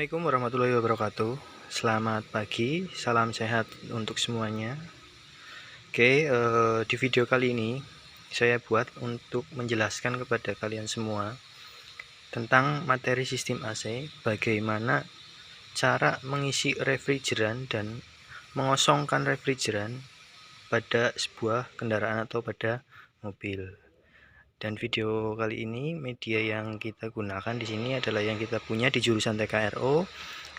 Assalamualaikum warahmatullahi wabarakatuh. Selamat pagi, salam sehat untuk semuanya. Di video kali ini saya buat untuk menjelaskan kepada kalian semua tentang materi sistem AC, bagaimana cara mengisi refrigeran dan mengosongkan refrigeran pada sebuah kendaraan atau pada mobil. Dan video kali ini media yang kita gunakan di sini adalah yang kita punya di jurusan TKRO,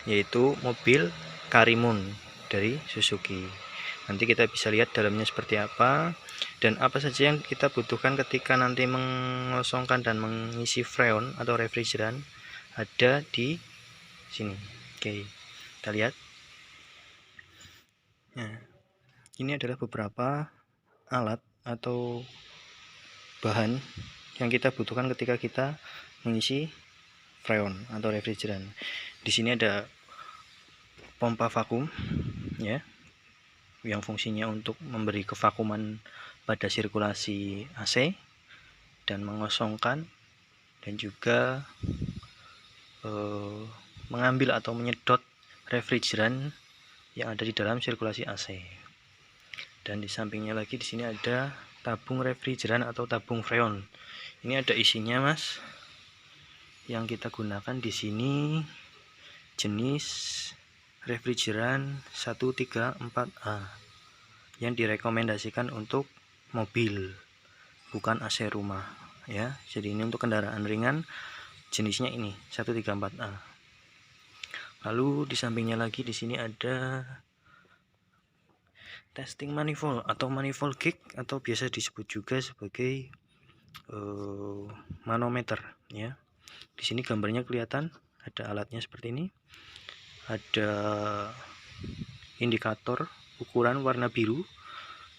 yaitu mobil Karimun dari Suzuki. Nanti kita bisa lihat dalamnya seperti apa dan apa saja yang kita butuhkan ketika nanti mengosongkan dan mengisi freon atau refrigeran ada di sini. Kita lihat. Nah, ini adalah beberapa alat atau bahan yang kita butuhkan ketika kita mengisi freon atau refrigeran. Di sini ada pompa vakum ya, yang fungsinya untuk memberi kevakuman pada sirkulasi AC dan mengosongkan dan juga mengambil atau menyedot refrigeran yang ada di dalam sirkulasi AC. Dan di sampingnya lagi di sini ada tabung refrigeran atau tabung freon. Ini ada isinya, Mas. Yang kita gunakan di sini jenis refrigeran 134A yang direkomendasikan untuk mobil, bukan AC rumah ya. Jadi ini untuk kendaraan ringan jenisnya ini 134A. Lalu di sampingnya lagi di sini ada testing manifold atau manifold gauge atau biasa disebut juga sebagai manometer ya. Di sini gambarnya kelihatan, ada alatnya seperti ini. Ada indikator ukuran warna biru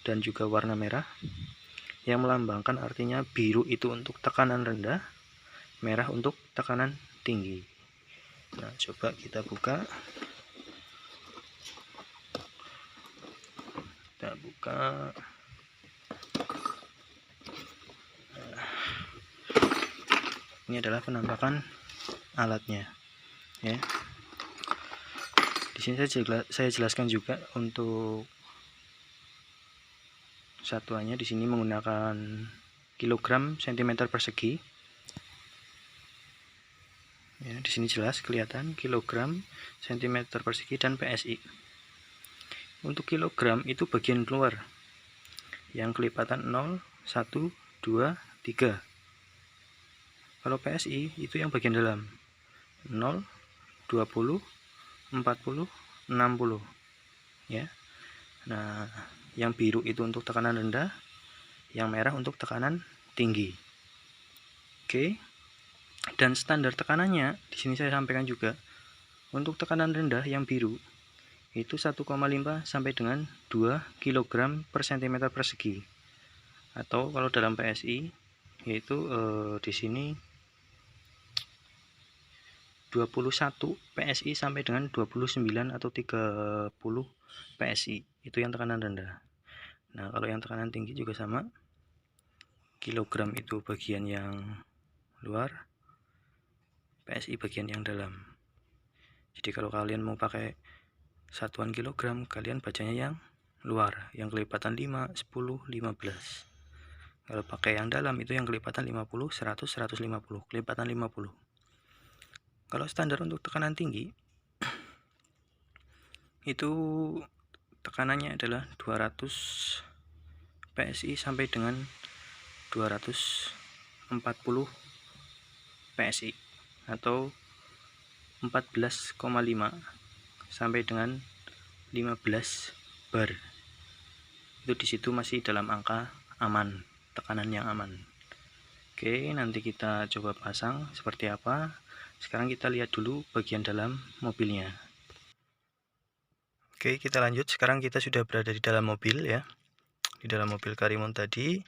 dan juga warna merah yang melambangkan, artinya biru itu untuk tekanan rendah, merah untuk tekanan tinggi. Nah, coba kita buka. Ini adalah penampakan alatnya ya. Di sini saya jelaskan juga untuk satuannya. Di sini menggunakan kilogram cm persegi ya. Di sini jelas kelihatan kilogram cm persegi dan PSI. Untuk kilogram itu bagian keluar yang kelipatan 0, 1, 2, 3. Kalau PSI itu yang bagian dalam 0, 20, 40, 60 ya. Nah, yang biru itu untuk tekanan rendah, yang merah untuk tekanan tinggi. Dan standar tekanannya di sini saya sampaikan juga. Untuk tekanan rendah yang biru itu 1,5 sampai dengan 2 kg per cm persegi. Atau kalau dalam PSI yaitu di sini 21 PSI sampai dengan 29 atau 30 PSI. Itu yang tekanan rendah. Nah, kalau yang tekanan tinggi juga sama. Kilogram itu bagian yang luar, PSI bagian yang dalam. Jadi kalau kalian mau pakai satuan kilogram, kalian bacanya yang luar, yang kelipatan 5, 10, 15. Kalau pakai yang dalam itu yang kelipatan 50, 100, 150, kelipatan 50. Kalau standar untuk tekanan tinggi itu tekanannya adalah 200 PSI sampai dengan 240 PSI atau 14,5 sampai dengan 15 bar. Itu di situ masih dalam angka aman, tekanan yang aman. Nanti kita coba pasang seperti apa. Sekarang kita lihat dulu bagian dalam mobilnya. Kita lanjut. Sekarang kita sudah berada di dalam mobil ya. Di dalam mobil Karimun tadi.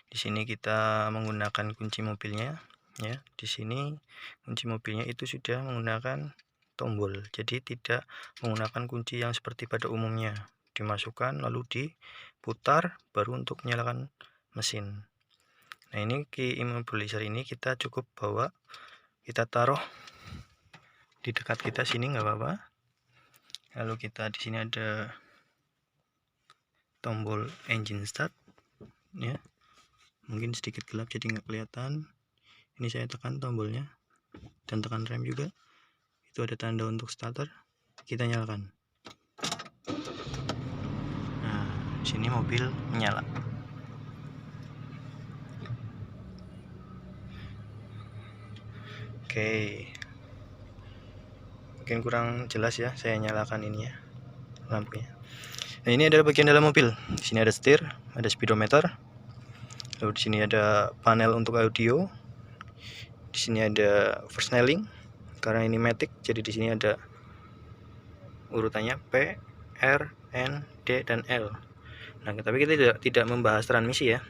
Di sini kita menggunakan kunci mobilnya ya. Di sini kunci mobilnya itu sudah menggunakan tombol. Jadi tidak menggunakan kunci yang seperti pada umumnya. Dimasukkan lalu diputar baru untuk menyalakan mesin. Nah, ini key immobilizer ini kita cukup bawa, kita taruh di dekat kita sini nggak apa-apa. Lalu kita di sini ada tombol engine start ya, mungkin sedikit gelap jadi nggak kelihatan. Ini saya tekan tombolnya dan tekan rem juga, itu ada tanda untuk starter. Kita nyalakan. Nah, sini mobil menyala. Oke, mungkin kurang jelas ya, saya nyalakan ini ya, lampunya. Nah, ini adalah bagian dalam mobil. Di sini ada setir, ada speedometer. Lalu di sini ada panel untuk audio. Di sini ada persneling. Karena ini matic, jadi di sini ada urutannya P, R, N, D, dan L. Nah, tapi kita tidak membahas transmisi ya,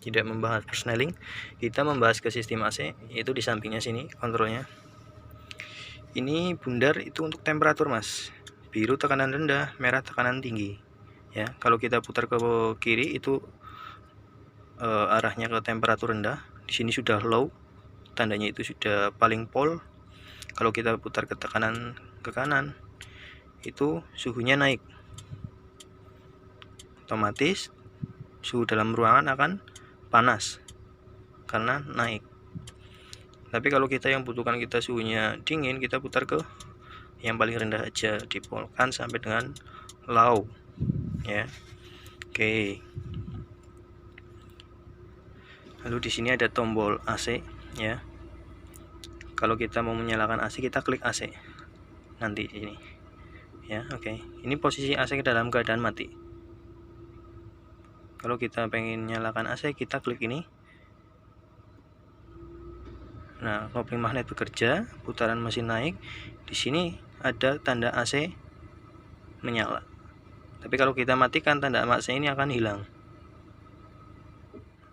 tidak membahas persneling. Kita membahas ke sistem AC, yaitu di sampingnya sini kontrolnya. Ini bundar itu untuk temperatur mas. Biru tekanan rendah, merah tekanan tinggi. Ya, kalau kita putar ke kiri itu arahnya ke temperatur rendah. Di sini sudah low, tandanya itu sudah paling pol. Kalau kita putar ke tekanan ke kanan, itu suhunya naik. Otomatis suhu dalam ruangan akan panas karena naik. Tapi kalau kita yang butuhkan kita suhunya dingin, kita putar ke yang paling rendah aja, dipolkan sampai dengan low ya. Oke. Lalu di sini ada tombol AC ya. Kalau kita mau menyalakan AC, kita klik AC. Nanti ini. Ya, oke. Ini posisi AC dalam keadaan mati. Kalau kita pengen nyalakan AC, kita klik ini. Nah, kopling magnet bekerja, putaran mesin naik. Di sini ada tanda AC menyala. Tapi kalau kita matikan, tanda AC ini akan hilang.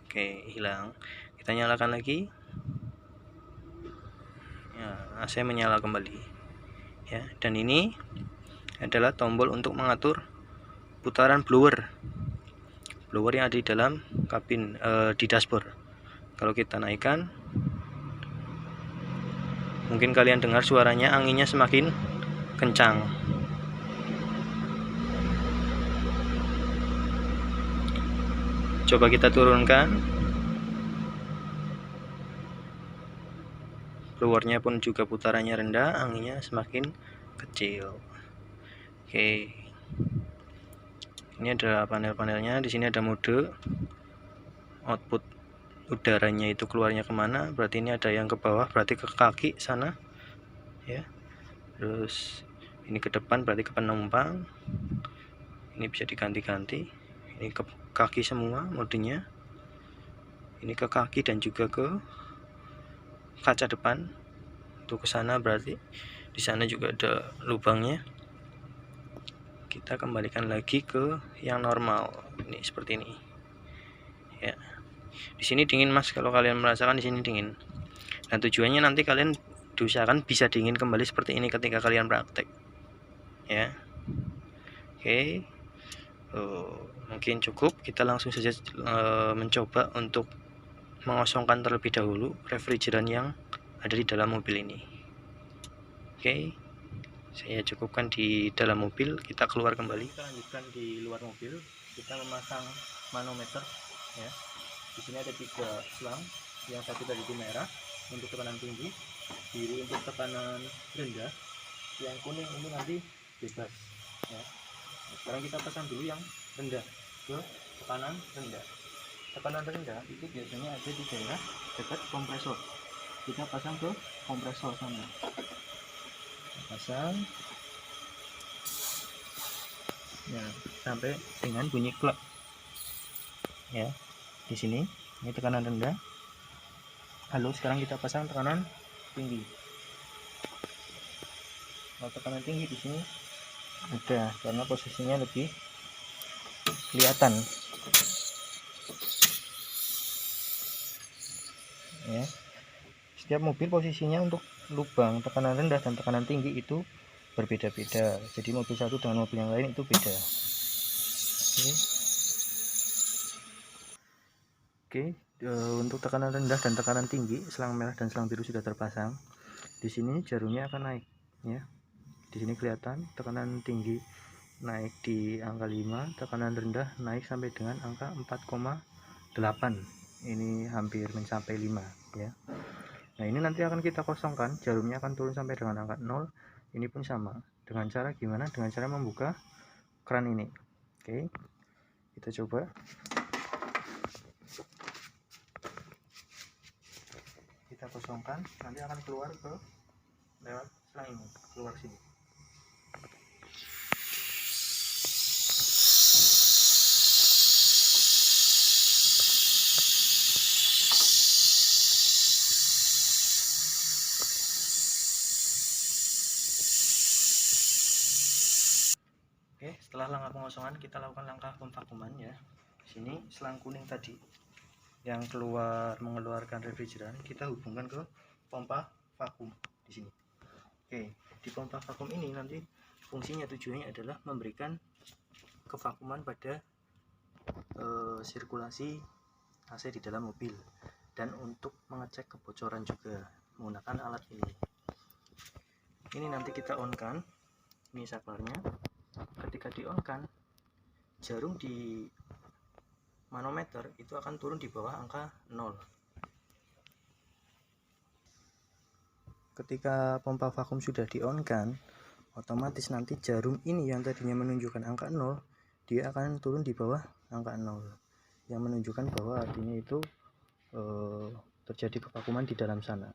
Oke, hilang. Kita nyalakan lagi. Ya, AC menyala kembali. Ya, dan ini adalah tombol untuk mengatur putaran blower. Blower yang ada di dalam kabin di dashboard. Kalau kita naikkan, mungkin kalian dengar suaranya, anginnya semakin kencang. Coba kita turunkan. Blowernya pun juga putarannya rendah, anginnya semakin kecil. Oke. Ini adalah panel-panelnya. Di sini ada mode output udaranya itu keluarnya kemana. Berarti ini ada yang ke bawah, berarti ke kaki sana ya. Terus ini ke depan, berarti ke penumpang. Ini bisa diganti-ganti. Ini ke kaki semua modenya. Ini ke kaki dan juga ke kaca depan. Untuk ke sana berarti di sana juga ada lubangnya. Kita kembalikan lagi ke yang normal. Ini seperti ini. Ya. Di sini dingin mas, kalau kalian merasakan di sini dingin. Nah, tujuannya nanti kalian diusahakan bisa dingin kembali seperti ini ketika kalian praktek. Ya. Oke. Mungkin cukup, kita langsung saja mencoba untuk mengosongkan terlebih dahulu refrigeran yang ada di dalam mobil ini. Oke, saya cukupkan di dalam mobil, kita keluar kembali. Kita lanjutkan di luar mobil, kita memasang manometer ya. Di sini ada 3 selang, yang satu tadi itu merah untuk tekanan tinggi, biru untuk tekanan rendah, yang kuning ini nanti bebas ya. Sekarang kita pasang dulu yang rendah ke tekanan rendah. Tekanan rendah itu biasanya ada di daerah dekat kompresor. Kita pasang ke kompresor sana. Pasang ya sampai dengan bunyi klek ya. Di sini ini tekanan rendah. Lalu sekarang kita pasang tekanan tinggi. Kalau tekanan tinggi di sini ada, karena posisinya lebih kelihatan ya. Setiap mobil posisinya untuk lubang tekanan rendah dan tekanan tinggi itu berbeda-beda, jadi mobil satu dengan mobil yang lain itu beda. Oke, untuk tekanan rendah dan tekanan tinggi, selang merah dan selang biru sudah terpasang. Di sini jarumnya akan naik ya. Di sini kelihatan tekanan tinggi naik di angka 5, tekanan rendah naik sampai dengan angka 4,8. Ini hampir mencapai 5 ya. Nah, ini nanti akan kita kosongkan, jarumnya akan turun sampai dengan angka 0. Ini pun sama. Dengan cara gimana? Dengan cara membuka keran ini. Oke. Kita coba. Kita kosongkan, nanti akan keluar ke lewat selang ini, keluar sini. Oke, setelah langkah pengosongan kita lakukan langkah pemvakuman ya. Di sini selang kuning tadi yang mengeluarkan refrigeran kita hubungkan ke pompa vakum di sini. Oke, di pompa vakum ini nanti fungsinya tujuannya adalah memberikan kevakuman pada sirkulasi AC di dalam mobil dan untuk mengecek kebocoran juga menggunakan alat ini. Ini nanti kita on kan, ini saklarnya. Ketika di on kan, jarum di manometer itu akan turun di bawah angka 0. Ketika pompa vakum sudah di on kan, otomatis nanti jarum ini yang tadinya menunjukkan angka 0, dia akan turun di bawah angka 0, yang menunjukkan bahwa artinya itu terjadi kevakuman di dalam sana.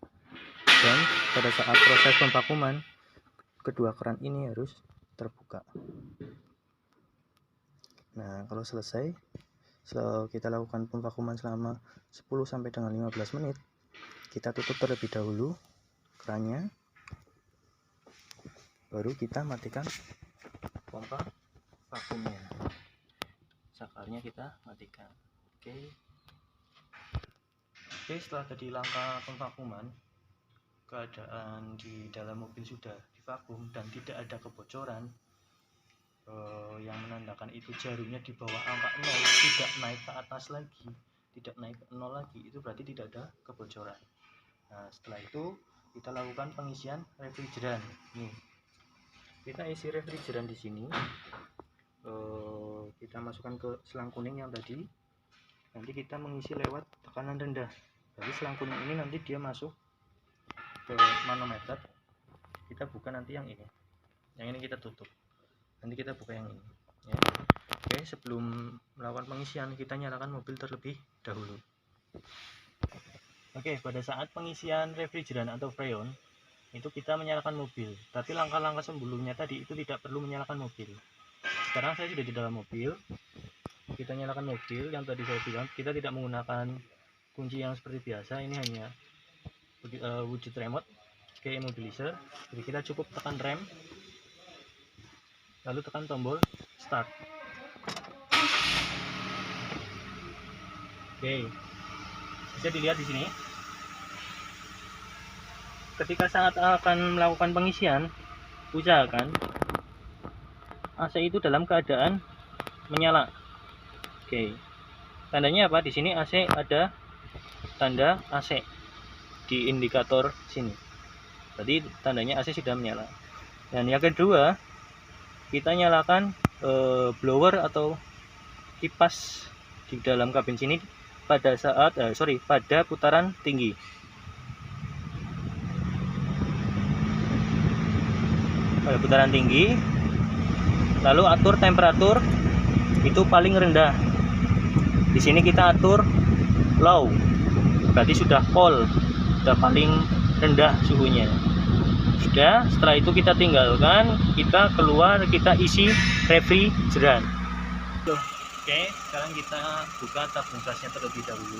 Dan pada saat proses pemvakuman, kedua keran ini harus terbuka. Nah, kalau selesai, kita lakukan pemvakuman selama 10 sampai dengan 15 menit. Kita tutup terlebih dahulu kerannya, baru kita matikan pompa vakumnya. Saklarnya kita matikan. Oke, setelah tadi langkah pemvakuman, keadaan di dalam mobil sudah divakum dan tidak ada kebocoran, yang menandakan itu jarumnya di bawah angka 0, tidak naik ke atas lagi, tidak naik ke 0 lagi, itu berarti tidak ada kebocoran. Nah, setelah itu kita lakukan pengisian refrigeran. Nih, kita isi refrigeran di sini. Kita masukkan ke selang kuning yang tadi. Nanti kita mengisi lewat tekanan rendah. Jadi selang kuning ini nanti dia masuk ke manometer. Kita buka nanti yang ini. Yang ini kita tutup. Nanti kita buka yang ini. Ya. Oke, sebelum melakukan pengisian kita nyalakan mobil terlebih dahulu. Oke, pada saat pengisian refrigeran atau freon itu kita menyalakan mobil. Tapi langkah-langkah sebelumnya tadi itu tidak perlu menyalakan mobil. Sekarang saya sudah di dalam mobil. Kita nyalakan mobil. Yang tadi saya bilang kita tidak menggunakan kunci yang seperti biasa. Ini hanya wujud remote kayak immobilizer. Jadi kita cukup tekan rem, lalu tekan tombol start. Oke, bisa dilihat di sini. Ketika saat akan melakukan pengisian, usahakan AC itu dalam keadaan menyala. Oke, tandanya apa? Di sini AC ada tanda AC di indikator sini. Tadi tandanya AC sudah menyala. Dan yang kedua, kita nyalakan blower atau kipas di dalam kabin sini pada saat pada putaran tinggi. Pada putaran tinggi, lalu atur temperatur itu paling rendah. Di sini kita atur low, berarti sudah cold, sudah paling rendah suhunya. Sudah, setelah itu kita tinggalkan, kita keluar, kita isi refrigeran. Oke, sekarang kita buka tabung gasnya terlebih dahulu.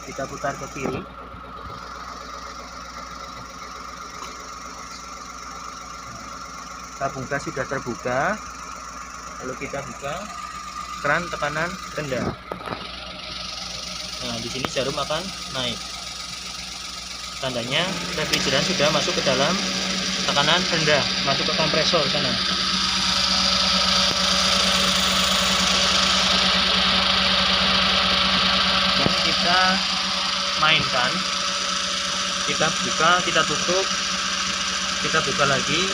Kita putar ke kiri. Tabung gas sudah terbuka, lalu kita buka keran tekanan rendah. Nah, di sini jarum akan naik. Tandanya refrigeran sudah masuk ke dalam tekanan rendah, masuk ke kompresor sana. Dan kita mainkan, kita buka, kita tutup. Kita buka lagi,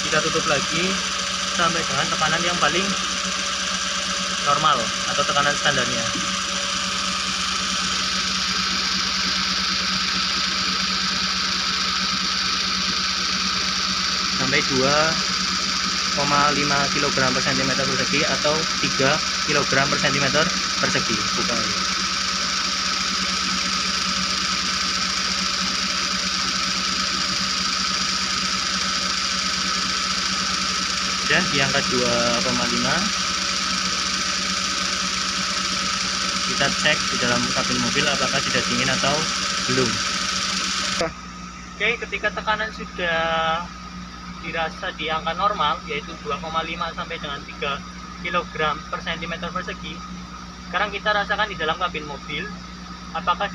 kita tutup lagi sampai dengan tekanan yang paling normal atau tekanan standarnya. Sampai 2,5 kg per cm persegi atau 3 kg per cm persegi. Buka lagi. Dan di angka 2,5 kita cek di dalam kabin mobil apakah sudah dingin atau belum. Oke, ketika tekanan sudah dirasa di angka normal yaitu 2,5 sampai dengan 3 kg per cm persegi, sekarang kita rasakan di dalam kabin mobil apakah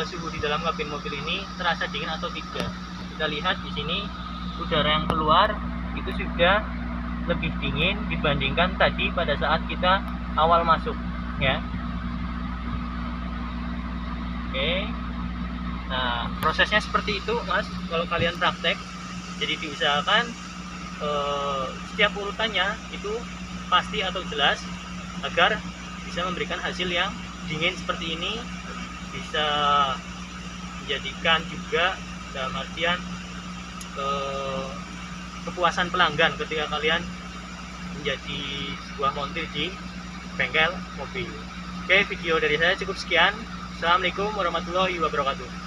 suhu di dalam kabin mobil ini terasa dingin atau tidak. Kita lihat di sini udara yang keluar itu sudah lebih dingin dibandingkan tadi pada saat kita awal masuk ya. Oke, nah prosesnya seperti itu Mas kalau kalian praktek. Jadi diusahakan setiap urutannya itu pasti atau jelas agar bisa memberikan hasil yang dingin seperti ini, bisa menjadikan juga dalam artian kepuasan pelanggan ketika kalian menjadi sebuah montir di bengkel mobil. Oke, video dari saya cukup sekian. Assalamualaikum warahmatullahi wabarakatuh.